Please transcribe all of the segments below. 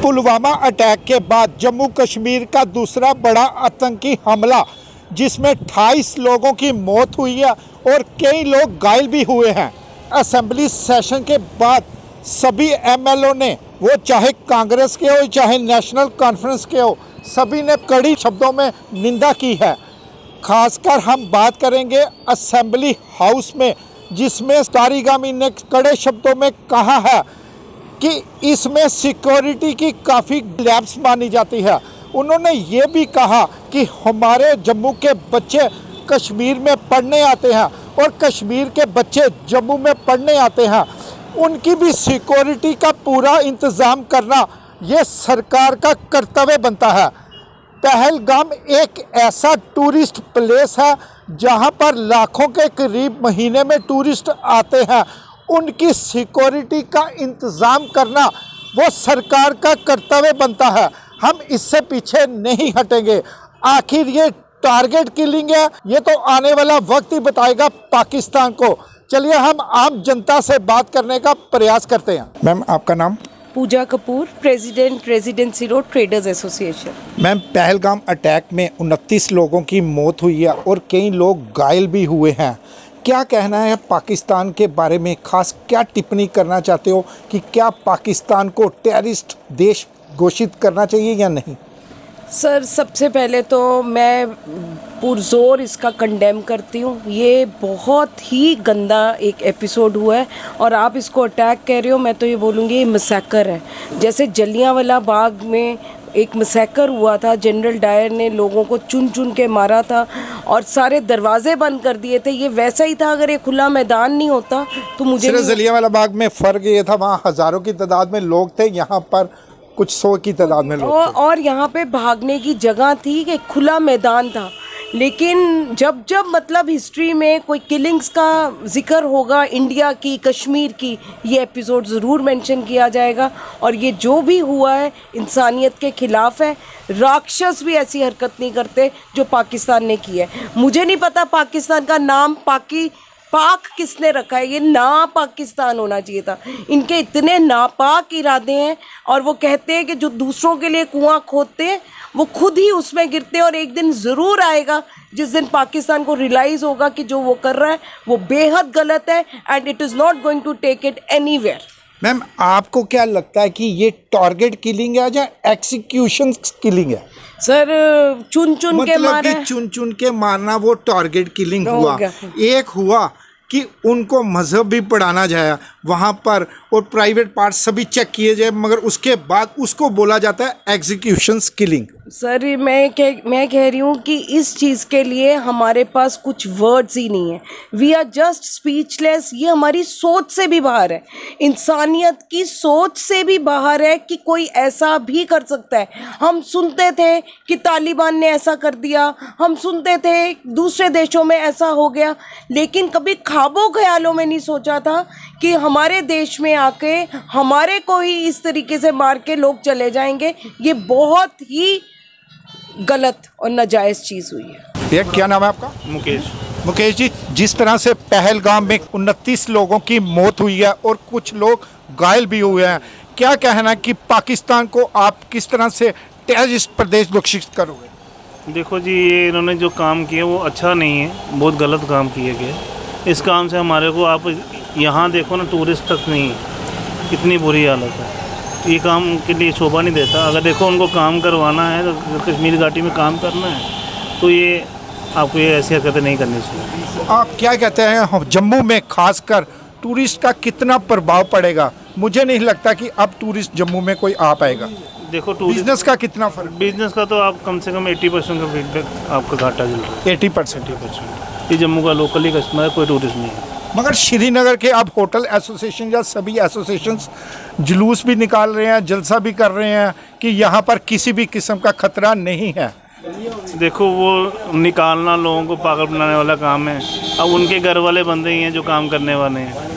Pulwama attack के बाद जम्मू कश्मीर का दूसरा बड़ा आतंकी हमला जिसमें 28 लोगों की मौत हुई है और कई लोग घायल भी हुए हैं। असेंबली सेशन के बाद सभी एमएलओ ने, वो चाहे कांग्रेस के हो चाहे नेशनल कॉन्फ्रेंस के हो, सभी ने कड़ी शब्दों में निंदा की है। खासकर हम बात करेंगे असेंबली हाउस में, जिसमें तारिगामी ने कड़े शब्दों में कहा है कि इसमें सिक्योरिटी की काफ़ी लैप्स मानी जाती है। उन्होंने ये भी कहा कि हमारे जम्मू के बच्चे कश्मीर में पढ़ने आते हैं और कश्मीर के बच्चे जम्मू में पढ़ने आते हैं, उनकी भी सिक्योरिटी का पूरा इंतज़ाम करना ये सरकार का कर्तव्य बनता है। पहलगाम एक ऐसा टूरिस्ट प्लेस है जहां पर लाखों के करीब महीने में टूरिस्ट आते हैं, उनकी सिक्योरिटी का इंतज़ाम करना वो सरकार का कर्तव्य बनता है। हम इससे पीछे नहीं हटेंगे। आखिर ये टारगेट किलिंग है, ये तो आने वाला वक्त ही बताएगा पाकिस्तान को। चलिए हम आम जनता से बात करने का प्रयास करते हैं। मैम, आपका नाम? Pooja Kapoor, president, residency road traders association. Ma'am, Pahalgam attack में 29 लोगों की मौत हुई है और कई लोग घायल भी हुए हैं। क्या कहना है पाकिस्तान के बारे में? खास क्या टिप्पणी करना चाहते हो कि क्या पाकिस्तान को टेररिस्ट देश घोषित करना चाहिए या नहीं? सर, सबसे पहले तो मैं पुरजोर इसका कंडेम करती हूँ। ये बहुत ही गंदा एक एपिसोड हुआ है और आप इसको अटैक कह रहे हो, मैं तो ये बोलूँगी ये मसैकर है। जैसे जलियांवाला बाग में एक मसैकर हुआ था, जनरल डायर ने लोगों को चुन चुन के मारा था और सारे दरवाजे बंद कर दिए थे, ये वैसा ही था। अगर ये खुला मैदान नहीं होता तो मुझे जलियांवाला बाग में फ़र्क ये था, वहाँ हज़ारों की तादाद में लोग थे, यहाँ पर कुछ 100 की तादाद में लोग थे। और यहाँ पे भागने की जगह थी कि खुला मैदान था। लेकिन जब जब मतलब हिस्ट्री में कोई किलिंग्स का जिक्र होगा, इंडिया की, कश्मीर की, ये एपिसोड ज़रूर मेंशन किया जाएगा। और ये जो भी हुआ है इंसानियत के ख़िलाफ़ है। राक्षस भी ऐसी हरकत नहीं करते जो पाकिस्तान ने की है। मुझे नहीं पता पाकिस्तान का नाम पाक किसने रखा है, ये ना पाकिस्तान होना चाहिए था। इनके इतने नापाक इरादे हैं और वो कहते हैं कि जो दूसरों के लिए कुआं खोदते हैं वो खुद ही उसमें गिरते हैं। और एक दिन ज़रूर आएगा जिस दिन पाकिस्तान को रियलाइज़ होगा कि जो वो कर रहा है वो बेहद गलत है and it is not going to take it anywhere. Ma'am, आपको क्या लगता है कि ये टारगेट किलिंग है या एक्सिक्यूशन किलिंग है? सर, चुन चुन के मारा, चुन चुन के मारना वो टारगेट किलिंग हुआ। एक हुआ कि उनको मजहब भी पढ़ाना जाए वहाँ पर और प्राइवेट पार्ट सभी चेक किए जाए, मगर उसके बाद उसको बोला जाता है एग्जीक्यूशन किलिंग। सर, मैं कह रही हूँ कि इस चीज़ के लिए हमारे पास कुछ वर्ड्स ही नहीं है। We are just speechless. ये हमारी सोच से भी बाहर है, इंसानियत की सोच से भी बाहर है कि कोई ऐसा भी कर सकता है। हम सुनते थे कि तालिबान ने ऐसा कर दिया, हम सुनते थे दूसरे देशों में ऐसा हो गया, लेकिन कभी ख्वाबों ख्यालों में नहीं सोचा था कि हमारे देश में आके हमारे को ही इस तरीके से मार के लोग चले जाएंगे। ये बहुत ही गलत और नाजायज़ चीज़ हुई है। भैया, क्या नाम है आपका? मुकेश जी, जिस तरह से पहलगाम में 29 लोगों की मौत हुई है और कुछ लोग घायल भी हुए हैं, क्या कहना कि पाकिस्तान को आप किस तरह से टेररिस्ट प्रदेश घोषित करोगे? देखो जी, ये इन्होंने जो काम किया वो अच्छा नहीं है, बहुत गलत काम किया गया। इस काम से हमारे को, आप यहाँ देखो ना, टूरिस्ट तक नहीं है, इतनी बुरी हालत है। ये काम के लिए शोभा नहीं देता। अगर देखो उनको काम करवाना है तो कश्मीर घाटी में काम करना है तो ये आपको ये ऐसी हरकतें नहीं करनी चाहिए। आप क्या कहते हैं, जम्मू में खासकर टूरिस्ट का कितना प्रभाव पड़ेगा? मुझे नहीं लगता कि अब टूरिस्ट जम्मू में कोई आ पाएगा। देखो, बिजनेस का कितना फर्क? बिजनेस का तो आप कम से कम 80% का फीडबैक आपका घाटा चल रहा है। 80%। ये जम्मू का लोकल ही कस्टमर है, कोई टूरिस्ट नहीं है। मगर श्रीनगर के अब होटल एसोसिएशन या सभी एसोसिएशंस जुलूस भी निकाल रहे हैं, जलसा भी कर रहे हैं कि यहाँ पर किसी भी किस्म का खतरा नहीं है। देखो, वो निकालना लोगों को पागल बनाने वाला काम है। अब उनके घर वाले बंदे ही हैं जो काम करने वाले हैं।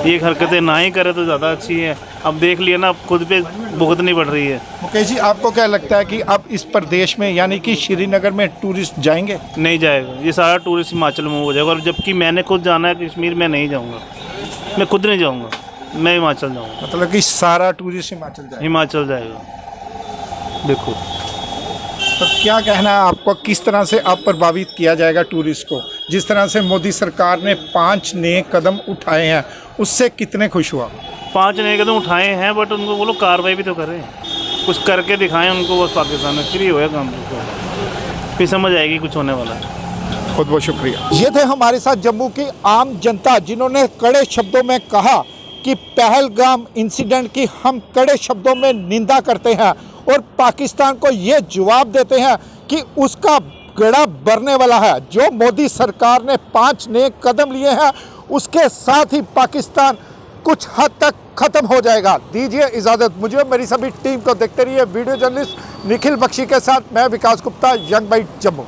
ये हरकतें ना ही करे तो ज़्यादा अच्छी है। अब देख लिया ना, अब खुद पे भुगतनी पड़ रही है। मुकेश जी, आपको क्या लगता है कि अब इस प्रदेश में यानी कि श्रीनगर में टूरिस्ट जाएंगे? नहीं जाएगा, ये सारा टूरिस्ट हिमाचल में हो जाएगा। और जबकि मैंने खुद जाना है कश्मीर, मैं नहीं जाऊँगा, मैं खुद नहीं जाऊँगा, मैं हिमाचल जाऊँगा। मतलब कि सारा टूरिस्ट हिमाचल जाएगा? हिमाचल जाएगा। बिल्कुल। तो क्या कहना है आपको, किस तरह से अब प्रभावित किया जाएगा टूरिस्ट को? जिस तरह से मोदी सरकार ने 5 नए कदम उठाए हैं, उससे कितने खुश हुआ? 5 नए कदम उठाए हैं, बट उनको वो लोग कार्रवाई भी तो करें, कुछ करके दिखाएं उनको। बस पाकिस्तान में फ्री होया काम, फिर समझ आएगी कुछ होने वाला है। बहुत बहुत शुक्रिया। ये थे हमारे साथ जम्मू की आम जनता, जिन्होंने कड़े शब्दों में कहा कि पहलगाम इंसिडेंट की हम कड़े शब्दों में निंदा करते हैं और पाकिस्तान को ये जवाब देते हैं कि उसका गड़ा भरने वाला है। जो मोदी सरकार ने 5 नए कदम लिए हैं, उसके साथ ही पाकिस्तान कुछ हद तक ख़त्म हो जाएगा। दीजिए इजाज़त मुझे, मेरी सभी टीम को। देखते रहिए वीडियो जर्नलिस्ट निखिल बख्शी के साथ मैं विकास गुप्ता, यंग बाइट जम्मू।